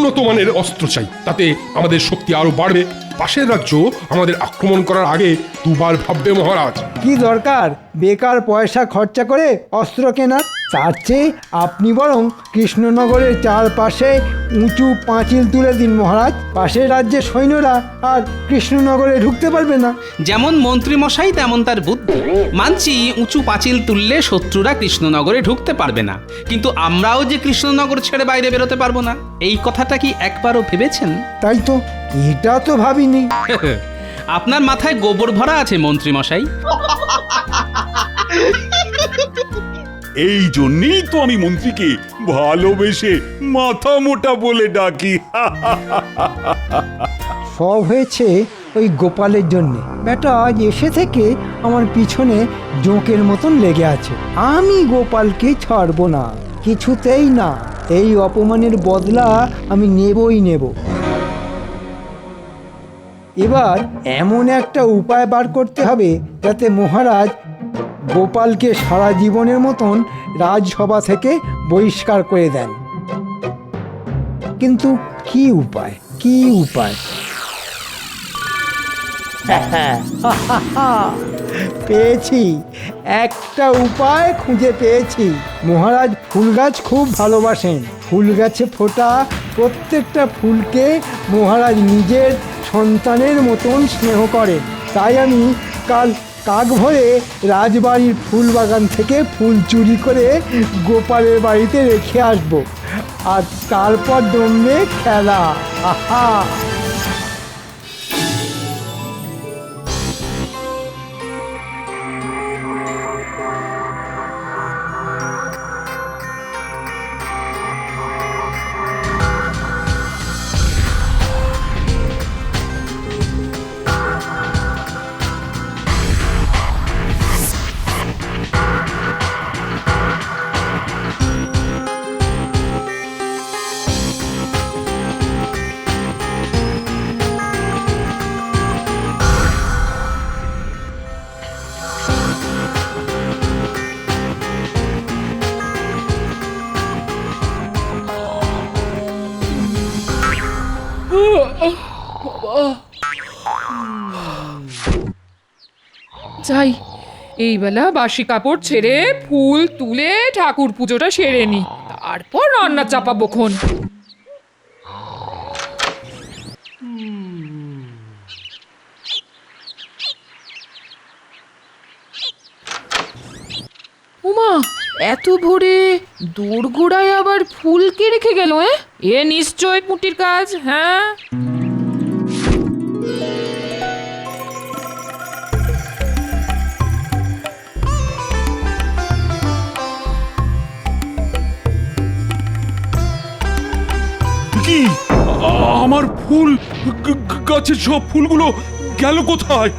উন্নত মানের অস্ত্র চাই, তাতে আমাদের শক্তি আরো বাড়বে। পাশের রাজ্য আমাদের আক্রমণ করার আগে দুবার ভাববে মহারাজ। কি দরকার বেকার পয়সা খরচা করে অস্ত্র কেনার? তার চেয়ে আপনি বরং কৃষ্ণনগরের চারপাশে উঁচু পাঁচিল তুলে দিন মহারাজ। পাশের রাজ্যের সৈন্যরা আর কৃষ্ণনগরে ঢুকতে পারবে না। যেমন মন্ত্রী মশাই তেমন তার বুদ্ধি। মানছি উঁচু পাঁচিল তুললে শত্রুরা কৃষ্ণনগরে ঢুকতে পারবে না, কিন্তু আমরাও যে কৃষ্ণনগর ছেড়ে বাইরে বেরোতে পারবো না, এই কথাটা কি একবারও ভেবেছেন? তাই তো, এটা তো ভাবিনি। আপনার মাথায় গোবর ভরা আছে মন্ত্রী মশাই। এই জন্যই তো আমি মন্ত্রীকে ভালোবেসে মাথা মোটা বলে ডাকি। সব হয়েছে ওই গোপালের জন্য। বেটা আজ এসে থেকে আমার পিছনে জোঁকের মতন লেগে আছে। আমি গোপালকে ছাড়বো না, কিছুতেই না। এই অপমানের বদলা আমি নেবই নেব। এবার এমন একটা উপায় বার করতে হবে যাতে মহারাজ গোপালকে সারা জীবনের মতন রাজসভা থেকে বহিষ্কার করে দেন। কিন্তু কি উপায়, কি উপায়? পেয়েছি, একটা উপায় খুঁজে পেয়েছি। মহারাজ ফুল গাছ খুব ভালোবাসেন। ফুল গাছে ফোটা প্রত্যেকটা ফুলকে মহারাজ নিজের সন্তানের মতন স্নেহ করেন। তাই আমি কাল কাক ভরে রাজবাড়ির ফুল বাগান থেকে ফুল চুরি করে গোপালের বাড়িতে রেখে আসবো, আর তারপর জমবে খেলা। আহা! যাই, এই বেলা বাসি কাপড় ছেড়ে ফুল তুলে ঠাকুর পুজোটা সেরে নি, তারপর রান্না চাপাবো খন। উমা, এত ভোরে দোরগোড়ায় আবার ফুল কে রেখে গেল? এ নিশ্চয় পুঁটির কাজ। হ্যাঁ, কি আমার ফুল গাছের সব ফুলগুলো গেল কোথায়?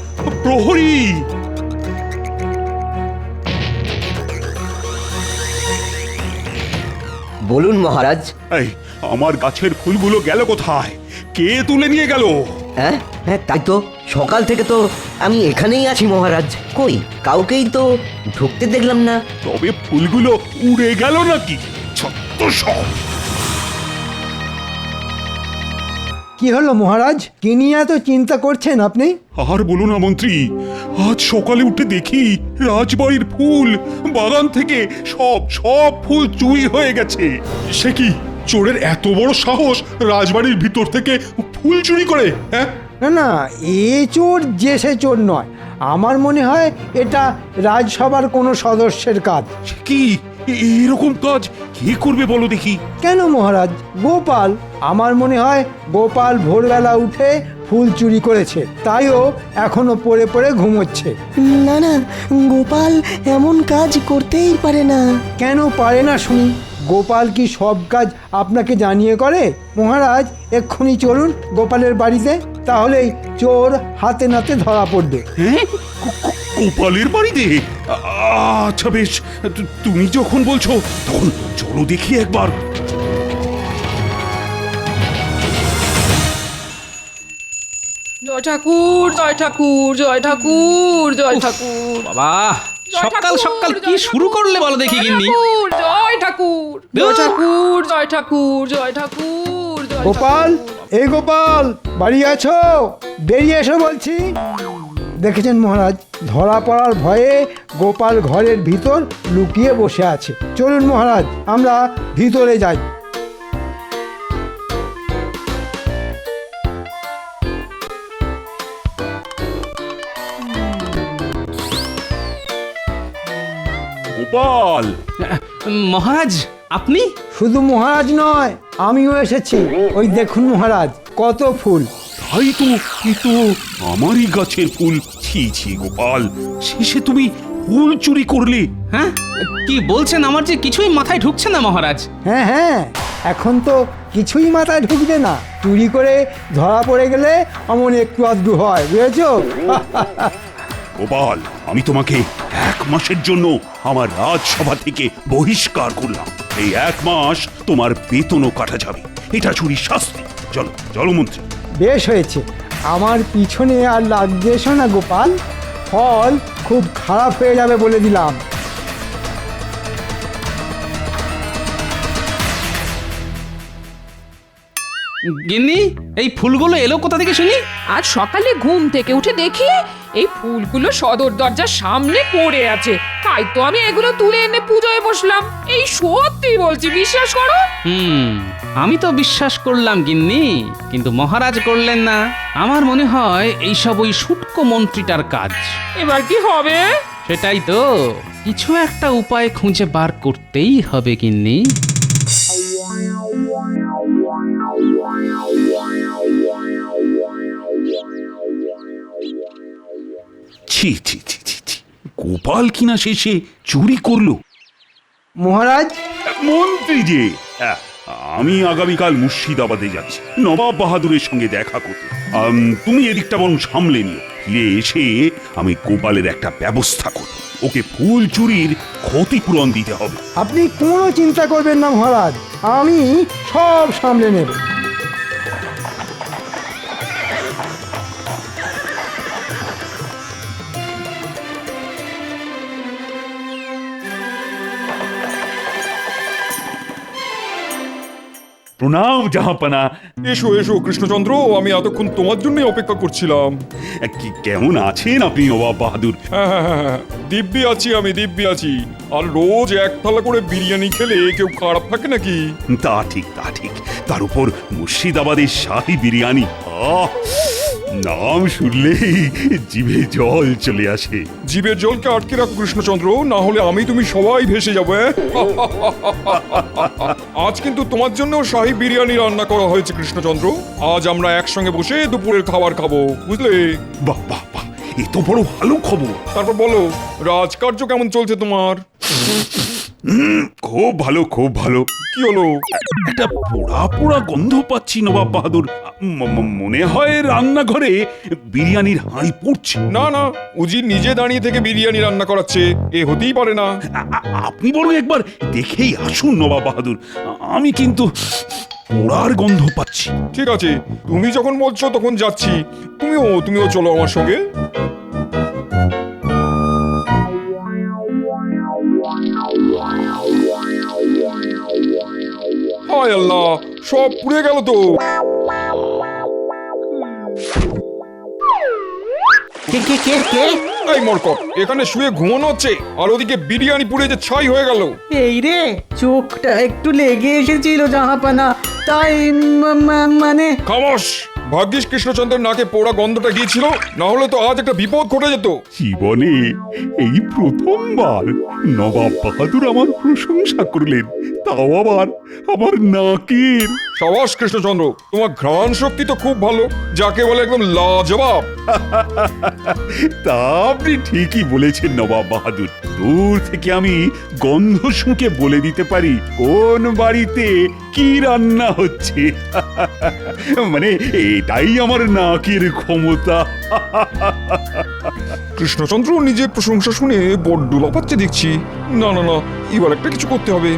প্রহরী! বলুন মহারাজ। এই আমার গাছের ফুলগুলো গেল কোথায়? কে তুলে নিয়ে গেল? হ্যাঁ হ্যাঁ, তাই তো, সকাল থেকে তো আমি এখানেই আছি মহারাজ। কই কাউকেই তো ঢুকতে দেখলাম না। তবে ফুলগুলো উড়ে গেল নাকি? ছত্ত সব! কি হলো মহারাজ, কি নিয়ে এত চিন্তা করছেন আপনি? আর বলো না মন্ত্রী, আজ সকালে উঠে দেখি রাজবাড়ির ফুল বাগান থেকে সব ফুল চুরি হয়ে গেছে। সে কি, চোরের এত বড় সাহস রাজবাড়ির ভিতর থেকে ফুল চুরি করে? হ্যাঁ, না না, এ চোর যে সে চোর নয়। আমার মনে হয় এটা রাজসভার কোনো সদস্যের কাজ। সে কি, এরকম কাজ কে করবে বলো দেখি? কেন মহারাজ, গোপাল। আমার মনে হয় গোপাল ভোরবেলা উঠে ফুল চুরি করেছে, তাইও এখনো পড়ে পড়ে ঘুমোচ্ছে। না না, গোপাল এমন কাজ করতেই পারে না। কেন পারে না শুনি? গোপাল কি সব কাজ আপনাকে জানিয়ে করে? মহারাজ এক্ষুনি চলুন গোপালের বাড়িতে, তাহলেই চোর হাতে নাতে ধরা পড়বে। হ্যাঁ, গোপালের বাড়িতে? আচ্ছা বেশ, তুমি যখন বলছো তখন চলো দেখি একবার। জয় ঠাকুর, জয় ঠাকুর, জয় ঠাকুর, জয় ঠাকুর। বাবা, সকাল সকাল কি শুরু করলে বলো দেখি গিন্নি? জয় ঠাকুর, জয় ঠাকুর, জয় ঠাকুর, জয় ঠাকুর, জয় গোপাল, এই গোপাল, বাড়ি আছো? বেরিয়ে এসো বলছি। দেখেছেন মহারাজ, ধরা পড়ার ভয়ে গোপাল ঘরের ভিতর লুকিয়ে বসে আছে। চলুন মহারাজ, আমরা ভিতরে যাই। গোপাল, মহারাজ আপনি? শুধু মহারাজ নয়, আমিও এসেছি। ওই দেখুন মহারাজ, কত ফুল। তাই তো, এ তো আমারই গাছের ফুল। ছি ছি গোপাল, শেষে তুমি ফুল চুরি করলে? হ্যাঁ, কি বলছেন? আমার যে কিছুই মাথায় ঢুকছে না মহারাজ। হ্যাঁ হ্যাঁ, এখন তো কিছুই মাথায় ঢুকবে না। চুরি করে ধরা পড়ে গেলে অমন একটু আধটু হয়, বুঝেছো? গোপাল, আমি তোমাকে 1 মাসের জন্য আমার রাজসভা থেকে বহিষ্কার করলাম। এই 1 মাস তোমার বেতনও কাটা যাবে। এটা চুরির শাস্তি। চলো চলো মন্ত্রী। বেশ হয়েছে, আমার পিছনে আর লাগবে এসো না গোপাল। ফল খুব খারাপ হয়ে যাবে বলে দিলাম। গিন্নি, এই ফুলগুলো এলো কোথা থেকে শুনি? আজ সকালে ঘুম থেকে উঠে দেখি এই ফুলগুলো সদর দরজার সামনে পড়ে আছে, তাই তো আমি এগুলো তুলে এনে পুজোয় বসলাম। এই সত্যি বলছি, বিশ্বাস করো। আমি তো বিশ্বাস করলাম গিন্নি, কিন্তু মহারাজ করলেন না। আমার মনে হয় এইসব ওই শুটকো মন্ত্রীটার কাজ। এবার কি হবে? সেটাই তো, কিছু একটা উপায় খুঁজে বার করতেই হবে গিন্নি। ছি ছি ছি ছি ছি, গোপাল কিনা শেষে চুরি করলো। মহারাজ, মন্ত্রী যে, আমি আগামীকাল মুর্শিদাবাদে যাচ্ছি নবাব বাহাদুরের সঙ্গে দেখা করতে। তুমি এদিকটা বরং সামলে নিও। ফিরে এসে আমি গোপালের একটা ব্যবস্থা করব। ওকে ফুল চুরির ক্ষতিপূরণ দিতে হবে। আপনি কোনো চিন্তা করবেন না মহারাজ, আমি সব সামলে নেব। প্রণাম জাহাপানা। এসো এসো কৃষ্ণচন্দ্র, আমি এতক্ষণ তোমার জন্যই অপেক্ষা করছিলাম। কেমন আছেন আপনি নবাব বাহাদুর? হ্যাঁ হ্যাঁ হ্যাঁ হ্যাঁ, দিব্যি আছি, আমি দিব্যি আছি। আর রোজ 1 থালা করে বিরিয়ানি খেলে কেউ খারাপ থাকে নাকি? তা ঠিক, তা ঠিক। তার উপর মুর্শিদাবাদের শাহী বিরিয়ানি, নাম শুনলেই জিভে জল চলে আসে। জীবের জলকে আটকে রাখো কৃষ্ণচন্দ্র, না হলে আমি তুমি সবাই ভেসে যাবো। আজ কিন্তু তোমার জন্য শাহী বিরিয়ানি রান্না করা হয়েছে কৃষ্ণচন্দ্র। আজ আমরা একসঙ্গে বসে দুপুরের খাবার খাবো, বুঝলে? বাহ বাহ বাহ, এ তো বড় ভালো খবর। তারপর বলো, রাজকার্য কেমন চলছে তোমার? খুব ভালো, খুব ভালো। কি হলো? একটা পোড়া পোড়া গন্ধ পাচ্ছি নবাব বাহাদুর। মনে হয় রান্নাঘরে বিরিয়ানির হাঁড়ি পড়ছে। না না, উজির নিজে দাঁড়িয়ে থেকে বিরিয়ানি রান্না করাচ্ছে, এ হতেই পারে না। আপনি বরং একবার দেখেই আসুন নবাব বাহাদুর। আমি কিন্তু পোড়ার গন্ধ পাচ্ছি। ঠিক আছে, তুমি যখন বলছো তখন যাচ্ছি। তুমিও চলো আমার সঙ্গে। হায় আল্লাহ, সব পুড়ে গেল তো। এই মরকট, এখানে শুয়ে ঘুমানো হচ্ছে, আর ওদিকে বিরিয়ানি পুড়ে যে ছাই হয়ে গেল। এই রে, চোখটা একটু লেগে এসেছিল জাহাপানা, তাই মানে খামোশ! ভাগ্যিস কৃষ্ণচন্দ্রের নাকে পোড়া গন্ধটা গিয়েছিল, না হলে তো আজ একটা বিপদ ঘটে যেত। জীবনে এই প্রথমবার নবাব বাহাদুর আমার প্রশংসা করলেন, তাও আবার আমার নাকের। সাবাস কৃষ্ণচন্দ্র, তোমার ঘ্রাণ শক্তি তো খুব ভালো, যাকে বলে একদম লাজবাব। তা আপনি ঠিকই বলেছেন নবাব বাহাদুর। দূর থেকে আমি গন্ধ শুঁকে বলে দিতে পারি কোন বাড়িতে কি রান্না হচ্ছে। মানে এটাই আমার নাকের ক্ষমতা। কৃষ্ণচন্দ্র নিজের প্রশংসা শুনে বড্ড লাফাচ্ছে দেখছি। না না না, এবার একটা কিছু করতে হবে।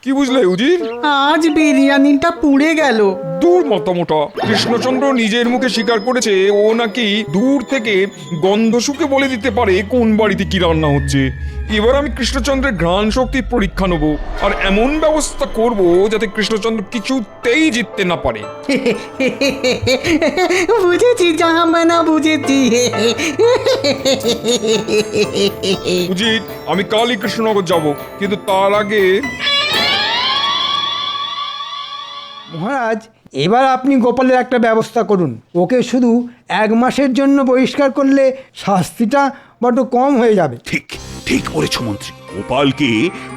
কি বুঝলে উজির? আজ বিরিয়ানিটা পুড়ে গেল। দূর মতামোটা, কৃষ্ণচন্দ্র নিজের মুখে স্বীকার করেছে ও নাকি দূর থেকে গন্ধ শুকে বলে দিতে পারে কোন বাড়িতে কি রান্না হচ্ছে। এবার আমি কৃষ্ণচন্দ্রের ঘ্রাণ শক্তির পরীক্ষা নেব আর এমন ব্যবস্থা করব যাতে কৃষ্ণচন্দ্র কিছুতেই জিততে না পারে। বুঝেছি জাহাপানা, বুঝেছি। উজির, আমি কালই কৃষ্ণনগর যাব, কিন্তু তার আগে মহারাজ, এবার আপনি গোপালের একটা ব্যবস্থা করুন। ওকে শুধু 1 মাসের জন্য বহিষ্কার করলে শাস্তিটা বড্ড কম হয়ে যাবে। ঠিক ঠিক বলেছ মন্ত্রী, গোপালকে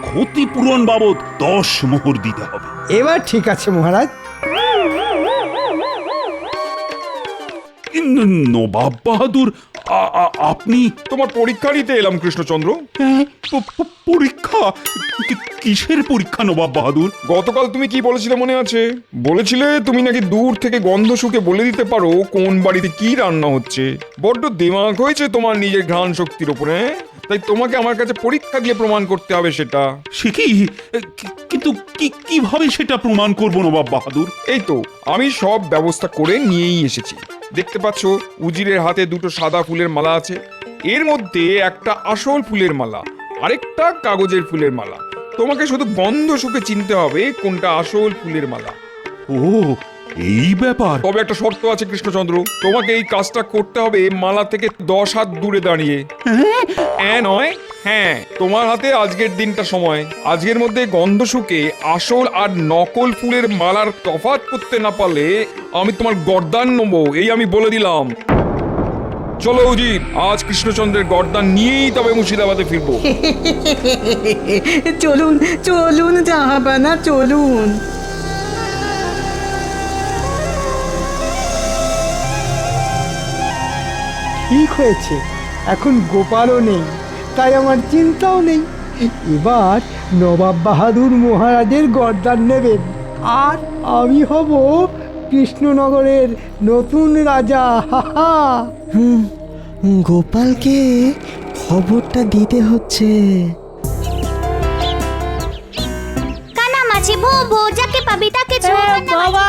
ক্ষতিপূরণ বাবদ 10 মোহর দিতে হবে। এবার ঠিক আছে মহারাজ। নবাব বাহাদুর, আপনি তোমার পরীক্ষা নিতে এলাম কৃষ্ণচন্দ্র। পরীক্ষা? কিসের পরীক্ষা নবাব বাহাদুর? গতকাল তুমি কি বলেছিলে মনে আছে? বলেছিলে তুমি নাকি দূর থেকে গন্ধ শুকে বলে দিতে পারো কোন বাড়িতে কি রান্না হচ্ছে। বড্ড দিমাগ হয়েছে তোমার নিজের ঘ্রাণ শক্তির উপরে, তাই তোমাকে আমার কাছে পরীক্ষা দিয়ে প্রমাণ করতে হবে সেটা। সে কি? কিন্তু কিভাবে সেটা প্রমাণ করব নবাব বাহাদুর? এই তো আমি সব ব্যবস্থা করে নিয়েই এসেছি। দেখতে পাচ্ছ উজিরের হাতে 2টো সাদা ফুলের মালা আছে, এর মধ্যে একটা আসল ফুলের মালা, আরেকটা কাগজের ফুলের মালা। তোমাকে শুধু গন্ধ শুকে চিনতে হবে কোনটা আসল ফুলের মালা। ও, এই ব্যাপার। তবে একটা শর্ত আছে কৃষ্ণচন্দ্র, তোমাকে এই কাজটা করতে হবে মালা থেকে 10 হাত দূরে দাঁড়িয়ে। হ্যাঁ নয় হ্যাঁ, তোমার হাতে আজকের দিনটা সময়। আজকের মধ্যে গন্ধ শুকে আসল আর নকল ফুলের মালার তফাৎ করতে না পারলে আমি তোমার গর্দান নেবো, এই আমি বলে দিলাম। চলো উজির, আজ কৃষ্ণচন্দ্রের গর্দান নিয়েই তবে মুর্শিদাবাদে ফিরবো। চলুন চলুন জাহাপানা, চলুন। ঠিক হয়েছে, এখন গোপালও নেই, তাই আমার চিন্তাও নেই। এবার নবাব বাহাদুর মহারাজের গর্দান নেবেন আর আমি হব কৃষ্ণনগরের নতুন রাজা। হা হা। গোপালকে খবরটা দিতে হচ্ছে। কানামাছি ভো ভো, যাকে পাবি তাকে ছো। বাবা,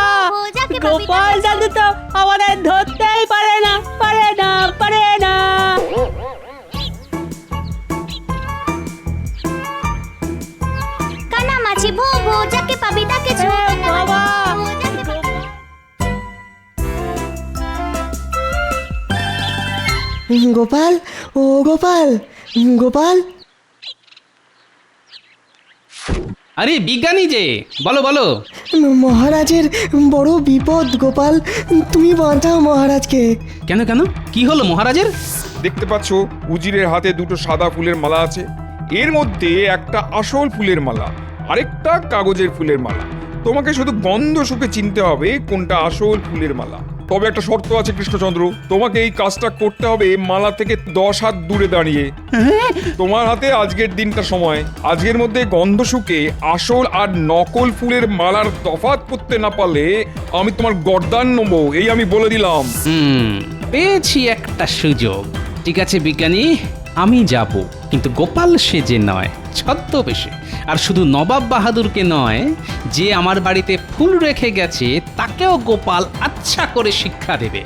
গোপাল দাদু তো আমাদের ধরতেই পারে না, পারে না, পারে না। কানামাছি ভো ভো, যাকে পাবি তাকে ছো। বাবা, গোপাল, ও গোপাল, গোপাল। আরে বিজ্ঞানী যে, বলো বলো। মহারাজের বড় বিপদ গোপাল, তুমি বাঁচাও মহারাজকে। কেন কেন, কি হলো মহারাজের? দেখতে পাচ্ছ উজিরের হাতে 2টো সাদা ফুলের মালা আছে, এর মধ্যে একটা আসল ফুলের মালা, আরেকটা কাগজের ফুলের মালা। তোমাকে শুধু গন্ধ শুকে চিনতে হবে কোনটা আসল ফুলের মালা। তবে একটা শর্ত আছে কৃষ্ণচন্দ্র, তোমাকে এই কাজটা করতে হবে মালা থেকে 10 হাত দূরে দাঁড়িয়ে। তোমার হাতে আজকের দিনটা সময়। আজকের মধ্যে গন্ধ শুকে আসল আর নকল ফুলের মালার তফাৎ করতে না পারলে আমি তোমার গর্দান নেবো, এই আমি বলে দিলাম। পেয়েছি একটা সুযোগ। ঠিক আছে বিজ্ঞানী, আমি যাব, কিন্তু গোপাল সেজে নয়, ছদ্মবেশে। আর শুধু নবাব বাহাদুরকে নয়, যে আমার বাড়িতে ফুল রেখে গেছে তাকেও গোপাল আচ্ছা করে শিক্ষা দেবে।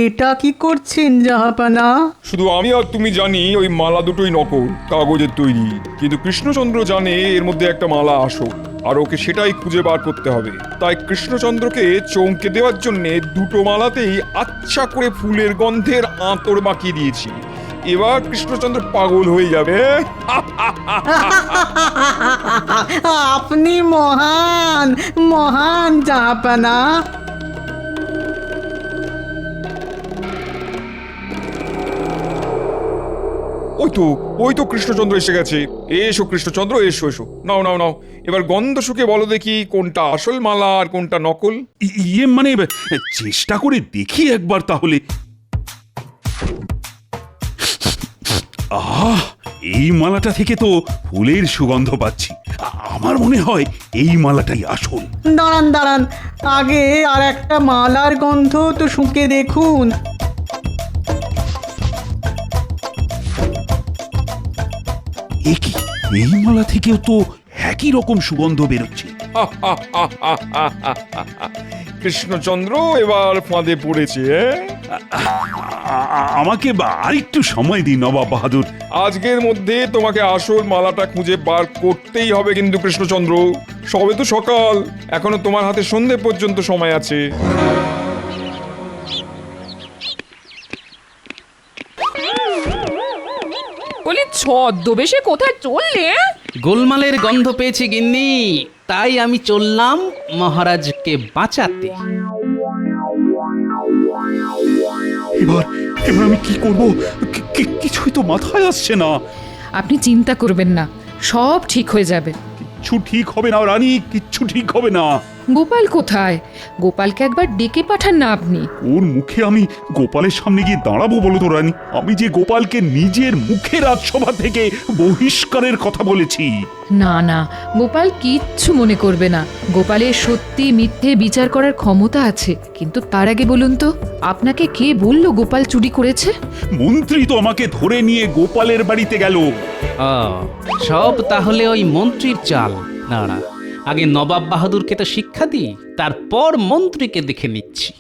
এটা কি করছেন জাহাপানা? শুধু আমি আর তুমি জানি ওই মালা দুটোই নকল, কাগজের তৈরি, কিন্তু কৃষ্ণচন্দ্র জানে এর মধ্যে একটা মালা আসল, আর ওকে সেটাই খুঁজে বার করতে হবে। তাই কৃষ্ণচন্দ্রকে চমকে দেওয়ার জন্য 2টো মালাতেই আচ্ছা করে ফুলের গন্ধের আঁতর মাখিয়ে দিয়েছি। এবার কৃষ্ণচন্দ্র পাগল হয়ে যাবে। আপনি মহান, মহান জাহাপানা। ওই তো কৃষ্ণচন্দ্র এসে গেছে। এসো কৃষ্ণচন্দ্র, এসো এসো, নাও নাও নাও। এবার গন্ধ শুকে বলো দেখি কোনটা আসল মালা আর কোনটা নকল। ইয়ে মানে চেষ্টা করে দেখি একবার তাহলে। আহ, এই মালাটা থেকে তো ফুলের সুগন্ধ পাচ্ছি। আমার মনে হয় এই মালাটাই আসল। দাঁড়ান দাঁড়ান, আগে আর একটা মালার গন্ধ তো শুঁকে দেখুন। এ কি, এই মালা থেকেও তো একই রকম সুগন্ধ বেরোচ্ছে। কৃষ্ণচন্দ্র এবার ফাঁদে পড়েছে। আমাকে আরেকটু সময় দিন নবাব বাহাদুর। আজকের মধ্যে তোমাকে আসল মালাটা খুঁজে বার করতেই হবে কিন্তু কৃষ্ণচন্দ্র। সবে তো সকাল, এখনো তোমার হাতে সন্ধে পর্যন্ত সময় আছে। বলি ছদ্মবেশে কোথায় চললে? গোলমালের গন্ধ পেয়েছি গিন্নি, তাই আমি চললাম মহারাজকে বাঁচাতে। এবার এবার আমি কি করব? কিছুই তো মাথায় আসছে না। আপনি চিন্তা করবেন না, সব ঠিক হয়ে যাবে। কিচ্ছু ঠিক হবে না রানী, কিচ্ছু ঠিক হবে না। গোপাল কোথায়? গোপালকে একবার ডেকে পাঠান না আপনি। ওর মুখে আমি গোপালের সামনে গিয়ে দাঁড়াবো বলো তো রানী? আমি যে গোপালকে নিজের মুখে রাজসভা থেকে বহিষ্কারের কথা বলেছি। না না, গোপাল কিচ্ছু মনে করবে না। গোপালের সত্যি মিথ্যে বিচার করার ক্ষমতা আছে। কিন্তু তার আগে বলুন তো, আপনাকে কে বলল গোপাল চুরি করেছে? মন্ত্রী তো আমাকে ধরে নিয়ে গোপালের বাড়িতে গেল। সব তাহলে ওই মন্ত্রীর চাল। না না, আগে নবাব বাহাদুরকে তো শিক্ষা দিই, তারপর মন্ত্রীকে দেখে নিচ্ছি।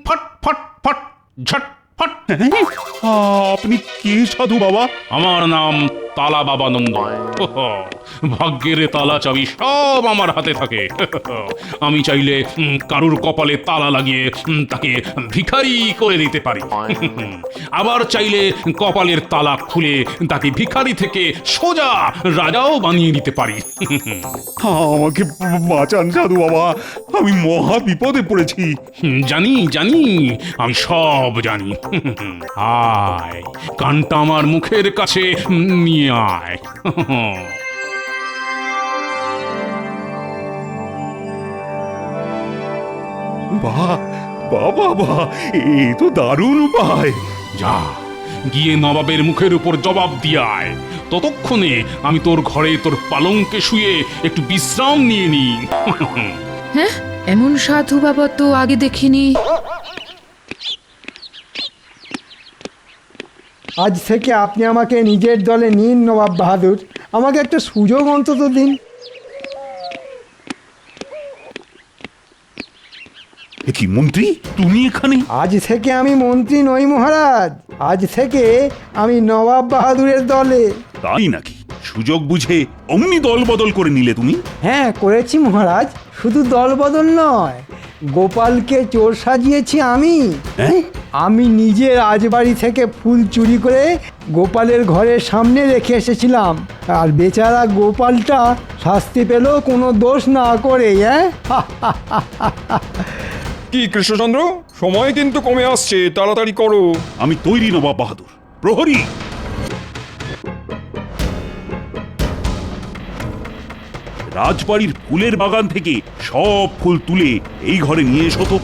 ফট ফট ফট ঝট ফট। আপনি কে সাধু বাবা? আমার নাম তালা বাবানন্দ। ভাগ্যের তালা চাবি সব আমার হাতে থাকে। আমি চাইলে কারুর কপালে তালা লাগিয়ে তাকে ভিখারি করে দিতে পারি, আবার চাইলে কপালের তালা খুলে তাকে ভিখারি থেকে সোজা রাজাও বানিয়ে দিতে পারি। আমাকে বাঁচান সাধু বাবা, আমি মহা বিপদে পড়েছি। জানি জানি, আমি সব জানি। আয়, কানটা আমার মুখের কাছে নিয়ে আয়। বাহ বাবা বাহ, এ তো দারুণ উপায়। যা গিয়ে নবাবের মুখের উপর জবাব দিয়ে আয়। ততক্ষণে আমি তোর ঘরে তোর পালঙ্কে শুয়ে একটু বিশ্রাম নিয়ে নি। হ্যাঁ, এমন সাধু বাবা তো আগে দেখিনি। আজ থেকে আপনি আমাকে নিজের দলে নিন নবাব বাহাদুর। আমাকে একটা সুযোগ অন্তত দিন। কি মন্ত্রী, তুমি এখানে? আজ থেকে আমি মন্ত্রী নই মহারাজ, আজ থেকে আমি নবাব বাহাদুরের দলে। তাই নাকি? সুযোগ বুঝে অমনি দল বদল করে নিলে তুমি? হ্যাঁ করেছি মহারাজ, শুধু দল বদল নয়, গোপালকে চোর সাজিয়েছি আমি। হ্যাঁ? আমি নিজে রাজবাড়ি থেকে ফুল চুরি করে গোপালের ঘরের সামনে রেখে এসেছিলাম, আর বেচারা গোপালটা শাস্তি পেল কোনো দোষ না করে। হ্যাঁ কি কৃষ্ণচন্দ্র, সময় কিন্তু কমে আসছে, তাড়াতাড়ি করো। আমি তৈরি নবাব বাহাদুর। প্রহরী, রাজবাড়ির ফুলের বাগান থেকে সব ফুল তুলে এই ঘরে নিয়ে এসো তো।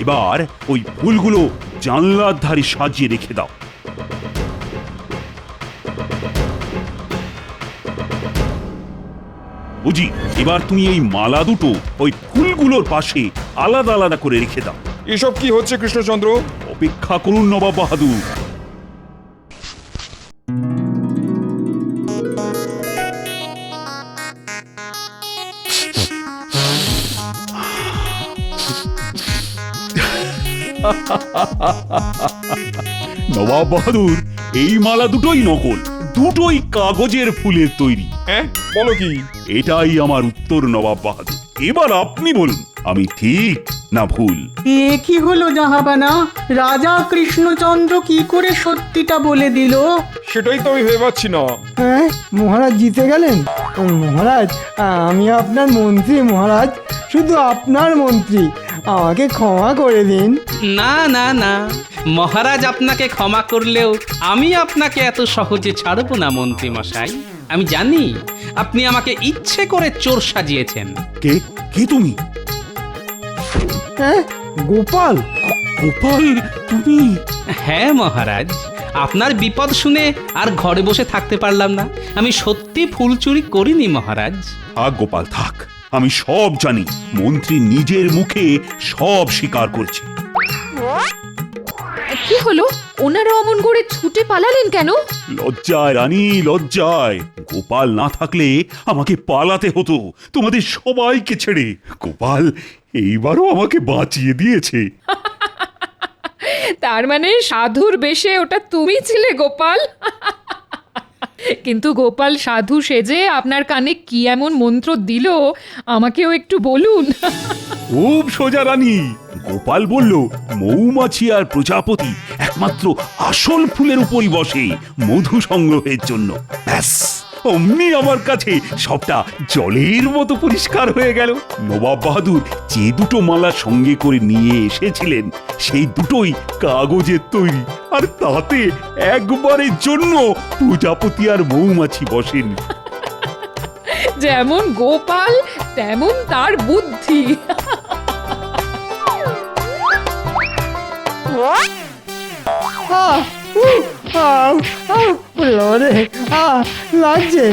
এবার ওই ফুলগুলো জানলার ধারে সাজিয়ে রেখে দাও। বুঝি, এবার তুমি এই মালা দুটো ওই ফুলগুলোর পাশে আলাদা আলাদা করে রেখে দাও। এসব কি হচ্ছে কৃষ্ণচন্দ্র? অপেক্ষা করুন নবাব বাহাদুর। নবাব বাহাদুর, এই মালা দুটোই নকল, দুটোই কাগজের ফুলের তৈরি। হ্যাঁ, বলো কি? এটাই আমার উত্তর নবাব বাহাদুর। এবার আপনি বলুন, আমি ঠিক না ভুল? এ কি হলো জাহাবানা? রাজা কৃষ্ণচন্দ্র কি করে সত্যিটা বলে দিল? সেটাই তো আমি ভেবে পাচ্ছি না। হ্যাঁ মহারাজ জিতে গেলেন। মহারাজ, আমি আপনার মন্ত্রী মহারাজ, শুধু আপনার মন্ত্রী, আমাকে ক্ষমা করে দিন। না না না, মহারাজ আপনাকে ক্ষমা করলেও আমি আপনাকে এত সহজে ছাড়বো না মন্ত্রী মশাই। আমি জানি আপনি আমাকে ইচ্ছে করে চোর সাজিয়েছেন। কে কে তুমি? হ্যাঁ গোপাল। গোপাল তুমি? হ্যাঁ মহারাজ, আপনার বিপদ শুনে আর ঘরে বসে থাকতে পারলাম না। আমি সত্যি ফুল চুরি করিনি মহারাজ। থাক গোপাল থাক, আমি সব জানি। মন্ত্রী নিজের মুখে সব স্বীকার করছে। কি হলো ওনারা অমন করে ছুটে পালালেন কেন? লজ্জায় রানী, লজ্জায়। গোপাল না থাকলে আমাকে পালাতে হতো তোমাদের সবাইকে ছেড়ে। গোপাল এইবারও আমাকে বাঁচিয়ে দিয়েছে। তার মানে সাধুর বেশে ওটা তুমি ছিলে গোপাল? কিন্তু গোপাল সাধু সেজে আপনার কানে কি এমন মন্ত্র দিল আমাকেও একটু বলুন। খুব সোজা রানী। গোপাল বলল মৌমাছি আর প্রজাপতি একমাত্র আসল ফুলের উপরই বসে মধু সংগ্রহের জন্য। ব্যাস অমনি আমার কাছে সবটা জলের মতো পরিষ্কার হয়ে গেল। নবাব বাহাদুর যে দুটো মালা সঙ্গে করে নিয়ে এসেছিলেন সেই দুটোই কাগজের তৈরি, আর তাতে একবারের জন্য প্রজাপতি আর মৌমাছি বসেন। যেমন গোপাল তেমন তার বুদ্ধি। লাগছে